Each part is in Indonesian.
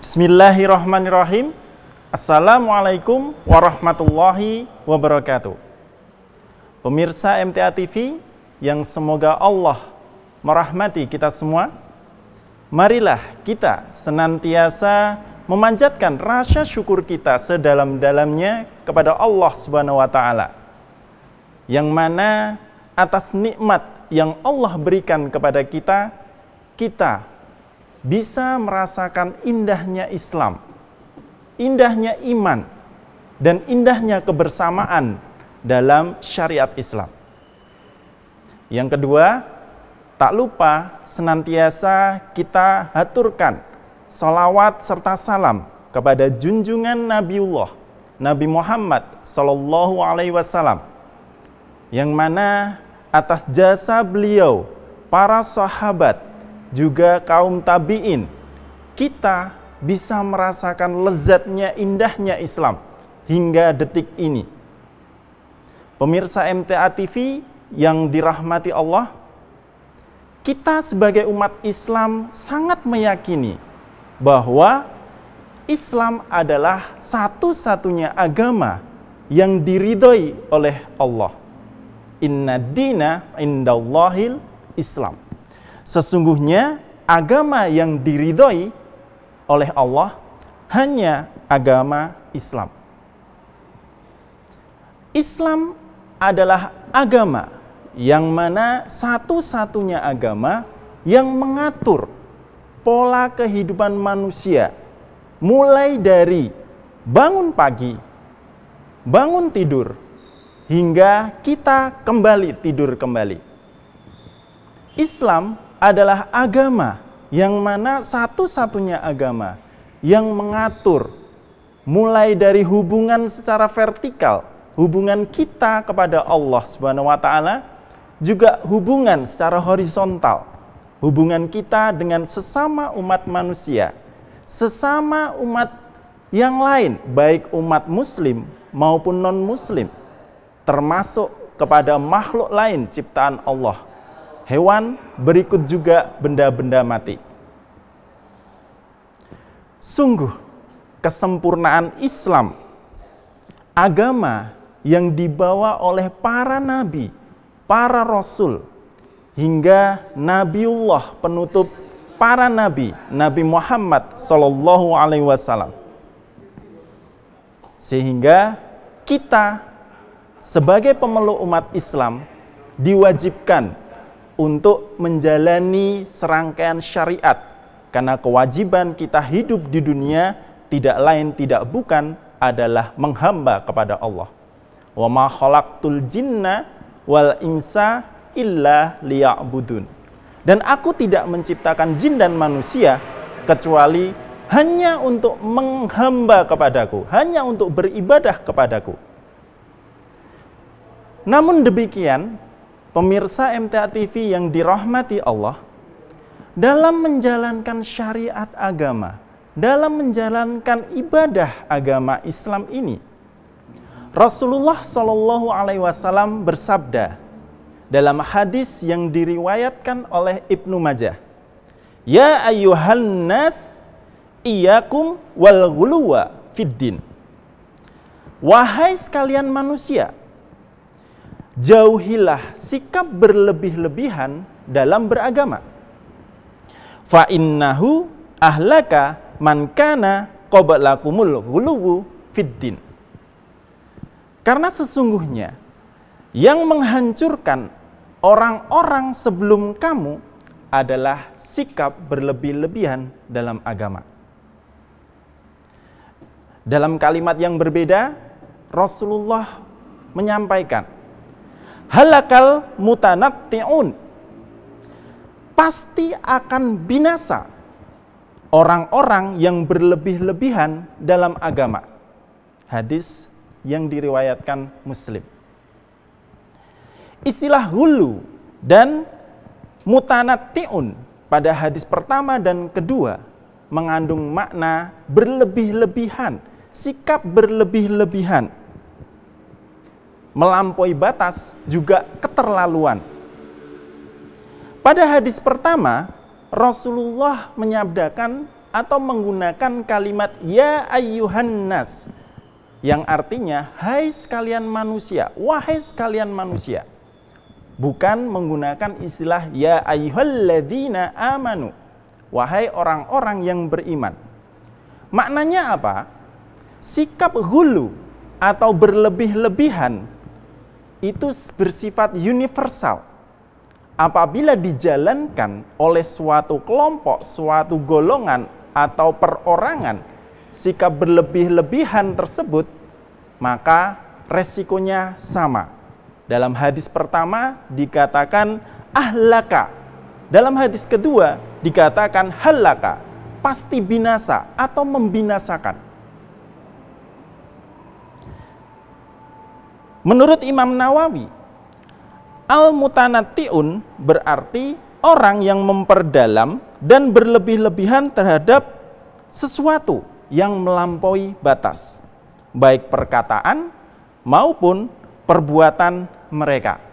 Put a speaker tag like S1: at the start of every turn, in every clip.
S1: Bismillahirrahmanirrahim. Assalamualaikum warahmatullahi wabarakatuh. Pemirsa MTA TV yang semoga Allah merahmati kita semua, marilah kita senantiasa memanjatkan rasa syukur kita sedalam-dalamnya kepada Allah Subhanahu wa taala. Yang mana atas nikmat yang Allah berikan kepada kita, kita bisa merasakan indahnya Islam, indahnya iman, dan indahnya kebersamaan dalam syariat Islam. Yang kedua, tak lupa senantiasa kita haturkan salawat serta salam kepada junjungan Nabiullah Nabi Muhammad Sallallahu Alaihi Wasallam, yang mana atas jasa beliau, para sahabat, juga kaum tabi'in, kita bisa merasakan lezatnya indahnya Islam hingga detik ini. Pemirsa MTA TV yang dirahmati Allah, kita sebagai umat Islam sangat meyakini bahwa Islam adalah satu-satunya agama yang diridhoi oleh Allah. Inna dina indallahil Islam. Sesungguhnya agama yang diridhoi oleh Allah hanya agama Islam. Islam adalah agama yang mana satu-satunya agama yang mengatur pola kehidupan manusia, mulai dari bangun pagi, bangun tidur, hingga kita kembali tidur kembali. Islam adalah agama yang mana satu-satunya agama yang mengatur mulai dari hubungan secara vertikal, hubungan kita kepada Allah Subhanahu wa taala, juga hubungan secara horizontal, hubungan kita dengan sesama umat manusia, sesama umat yang lain, baik umat muslim maupun non-muslim, termasuk kepada makhluk lain ciptaan Allah, hewan, berikut juga benda-benda mati. Sungguh kesempurnaan Islam, agama yang dibawa oleh para nabi, para rasul, hingga Nabiullah penutup para nabi, Nabi Muhammad Sallallahu Alaihi Wasallam. Sehingga kita sebagai pemeluk umat Islam diwajibkan untuk menjalani serangkaian syariat, karena kewajiban kita hidup di dunia tidak lain tidak bukan adalah menghamba kepada Allah. Wa ma khalaqtul jinna wal insa illa liya'budun. Dan aku tidak menciptakan jin dan manusia kecuali hanya untuk menghamba kepadaku, hanya untuk beribadah kepadaku. Namun demikian, pemirsa MTA TV yang dirahmati Allah, dalam menjalankan syariat agama, dalam menjalankan ibadah agama Islam ini, Rasulullah Shallallahu Alaihi Wasallam bersabda dalam hadis yang diriwayatkan oleh Ibnu Majah, Ya ayyuhan nas, iyyakum wal ghuluwa fiddin. Wahai sekalian manusia, jauhilah sikap berlebih-lebihan dalam beragama. Fa innahu ahlaka man kana qablakumul ghuluwu fiddin. Karena sesungguhnya yang menghancurkan orang-orang sebelum kamu adalah sikap berlebih-lebihan dalam agama. Dalam kalimat yang berbeda, Rasulullah menyampaikan, halakal mutanatti'un, pasti akan binasa orang-orang yang berlebih-lebihan dalam agama. Hadis yang diriwayatkan Muslim. Istilah hulu dan mutanatti'un pada hadis pertama dan kedua mengandung makna berlebih-lebihan, sikap berlebih-lebihan, melampaui batas, juga keterlaluan. Pada hadis pertama, Rasulullah menyabdakan atau menggunakan kalimat ya ayyuhan nas, yang artinya hai sekalian manusia, wahai sekalian manusia. Bukan menggunakan istilah ya ayyuhalladzina amanu, wahai orang-orang yang beriman. Maknanya apa? Sikap hulu atau berlebih-lebihan itu bersifat universal. Apabila dijalankan oleh suatu kelompok, suatu golongan atau perorangan, sikap berlebih-lebihan tersebut, maka resikonya sama. Dalam hadis pertama dikatakan ahlaka, dalam hadis kedua dikatakan halaka, pasti binasa atau membinasakan. Menurut Imam Nawawi, al-mutanatti'un berarti orang yang memperdalam dan berlebih-lebihan terhadap sesuatu yang melampaui batas, baik perkataan maupun perbuatan mereka.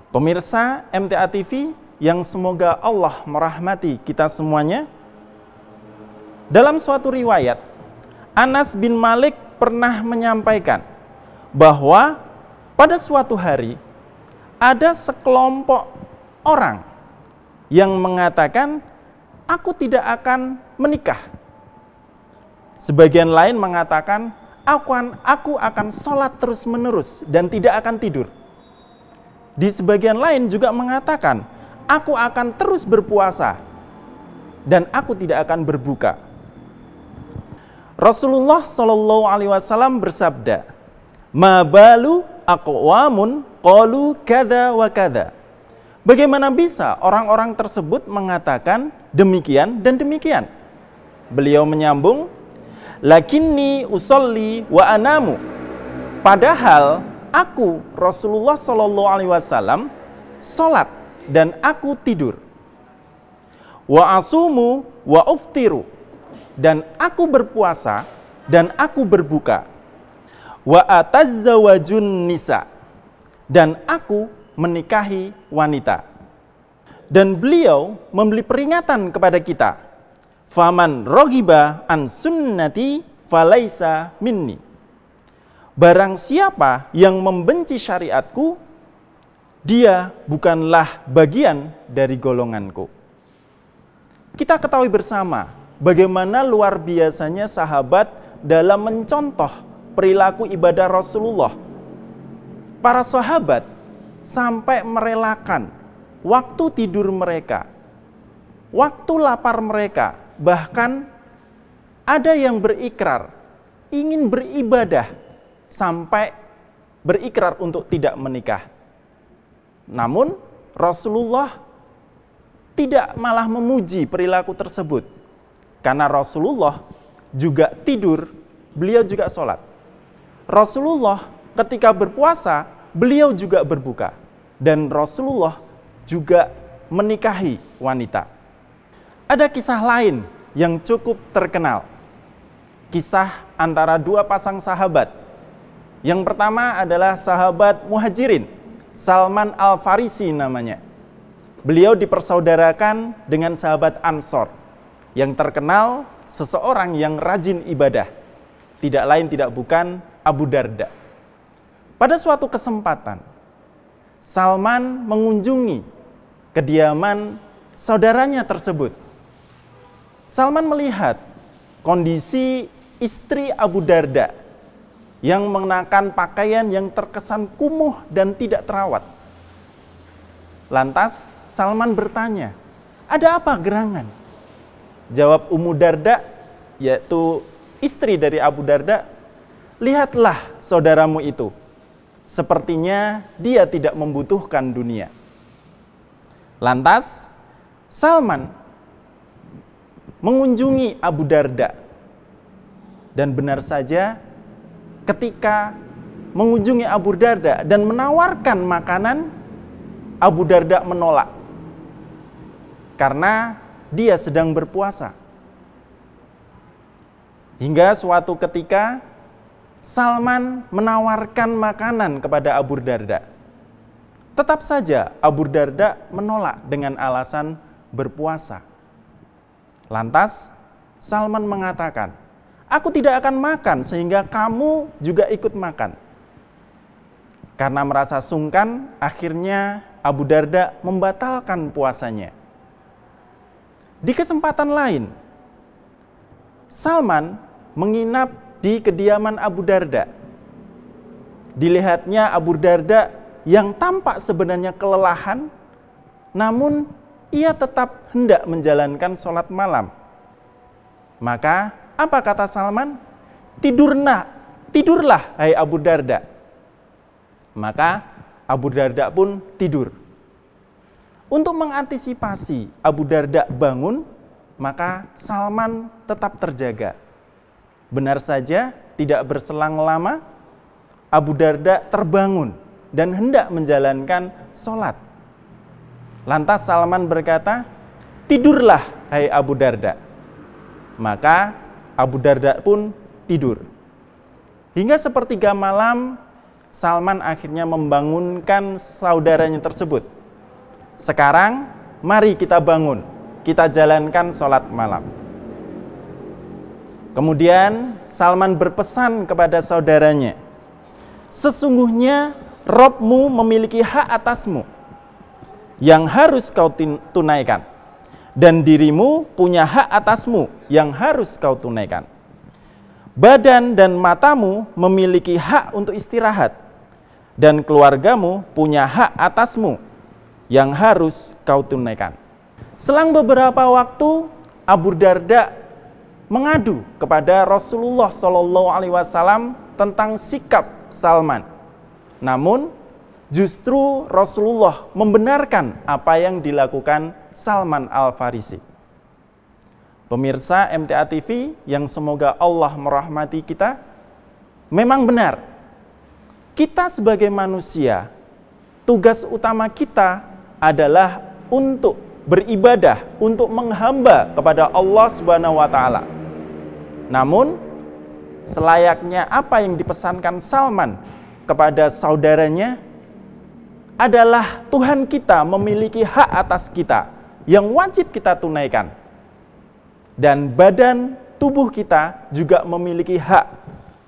S1: Pemirsa MTA TV yang semoga Allah merahmati kita semuanya, dalam suatu riwayat Anas bin Malik pernah menyampaikan bahwa pada suatu hari ada sekelompok orang yang mengatakan aku tidak akan menikah. Sebagian lain mengatakan aku akan sholat terus-menerus dan tidak akan tidur. Di sebagian lain juga mengatakan aku akan terus berpuasa dan aku tidak akan berbuka. Rasulullah Shallallahu Alaihi Wasallam bersabda, "Ma balu aqwamun qalu kada wa kada." Bagaimana bisa orang-orang tersebut mengatakan demikian dan demikian? Beliau menyambung, "Lakinni usolli wa anamu." Padahal aku Rasulullah Shallallahu Alaihi Wasallam sholat dan aku tidur. Wa asumu wa uftiru, dan aku berpuasa dan aku berbuka. Wa atazzawajun nisa, dan aku menikahi wanita. Dan beliau memberi peringatan kepada kita, faman rogiba an sunnati falaisa minni. Barang siapa yang membenci syariatku, dia bukanlah bagian dari golonganku. Kita ketahui bersama bagaimana luar biasanya sahabat dalam mencontoh perilaku ibadah Rasulullah. Para sahabat sampai merelakan waktu tidur mereka, waktu lapar mereka, bahkan ada yang berikrar ingin beribadah sampai berikrar untuk tidak menikah. Namun Rasulullah tidak malah memuji perilaku tersebut. Karena Rasulullah juga tidur, beliau juga sholat. Rasulullah ketika berpuasa, beliau juga berbuka. Dan Rasulullah juga menikahi wanita. Ada kisah lain yang cukup terkenal. Kisah antara dua pasang sahabat. Yang pertama adalah sahabat Muhajirin, Salman Al-Farisi namanya. Beliau dipersaudarakan dengan sahabat Ansor, yang terkenal seseorang yang rajin ibadah, tidak lain tidak bukan Abu Darda. Pada suatu kesempatan, Salman mengunjungi kediaman saudaranya tersebut. Salman melihat kondisi istri Abu Darda yang mengenakan pakaian yang terkesan kumuh dan tidak terawat. Lantas Salman bertanya, ada apa gerangan? Jawab Ummu Darda, yaitu istri dari Abu Darda, lihatlah saudaramu itu. Sepertinya dia tidak membutuhkan dunia. Lantas Salman mengunjungi Abu Darda. Dan benar saja ketika mengunjungi Abu Darda dan menawarkan makanan, Abu Darda menolak. Karena dia sedang berpuasa. Hingga suatu ketika Salman menawarkan makanan kepada Abu Darda. Tetap saja Abu Darda menolak dengan alasan berpuasa. Lantas Salman mengatakan, "Aku tidak akan makan sehingga kamu juga ikut makan." Karena merasa sungkan, akhirnya Abu Darda membatalkan puasanya. Di kesempatan lain, Salman menginap di kediaman Abu Darda. Dilihatnya Abu Darda yang tampak sebenarnya kelelahan, namun ia tetap hendak menjalankan sholat malam. Maka apa kata Salman? Tidurlah hai Abu Darda. Maka Abu Darda pun tidur. Untuk mengantisipasi Abu Darda bangun, maka Salman tetap terjaga. Benar saja, tidak berselang lama, Abu Darda terbangun dan hendak menjalankan sholat. Lantas Salman berkata, "Tidurlah hai Abu Darda." Maka Abu Darda pun tidur. Hingga sepertiga malam, Salman akhirnya membangunkan saudaranya tersebut. "Sekarang mari kita bangun, kita jalankan sholat malam." Kemudian Salman berpesan kepada saudaranya, "Sesungguhnya Robmu memiliki hak atasmu yang harus kau tunaikan, dan dirimu punya hak atasmu yang harus kau tunaikan. Badan dan matamu memiliki hak untuk istirahat, dan keluargamu punya hak atasmu yang harus kau tunaikan." Selang beberapa waktu, Abu Darda mengadu kepada Rasulullah SAW tentang sikap Salman. Namun, justru Rasulullah membenarkan apa yang dilakukan Salman Al-Farisi. Pemirsa MTA TV yang semoga Allah merahmati kita, memang benar, kita sebagai manusia, tugas utama kita adalah untuk beribadah, untuk menghamba kepada Allah Subhanahu wa Ta'ala. Namun, selayaknya apa yang dipesankan Salman kepada saudaranya adalah Tuhan kita memiliki hak atas kita yang wajib kita tunaikan. Dan badan tubuh kita juga memiliki hak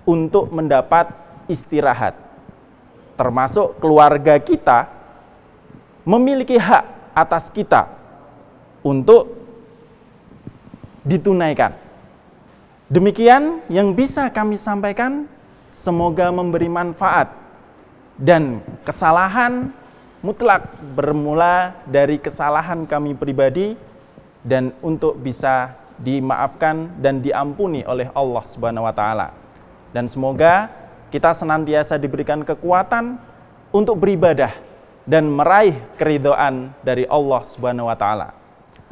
S1: untuk mendapat istirahat. Termasuk keluarga kita memiliki hak atas kita untuk ditunaikan. Demikian yang bisa kami sampaikan, semoga memberi manfaat. Dan kesalahan mutlak bermula dari kesalahan kami pribadi, dan untuk bisa dimaafkan dan diampuni oleh Allah Subhanahu wa Ta'ala. Dan semoga kita senantiasa diberikan kekuatan untuk beribadah dan meraih keridhaan dari Allah Subhanahu wa Ta'ala.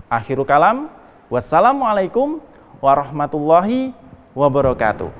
S1: Akhirul kalam, wassalamualaikum warahmatullahi wabarakatuh.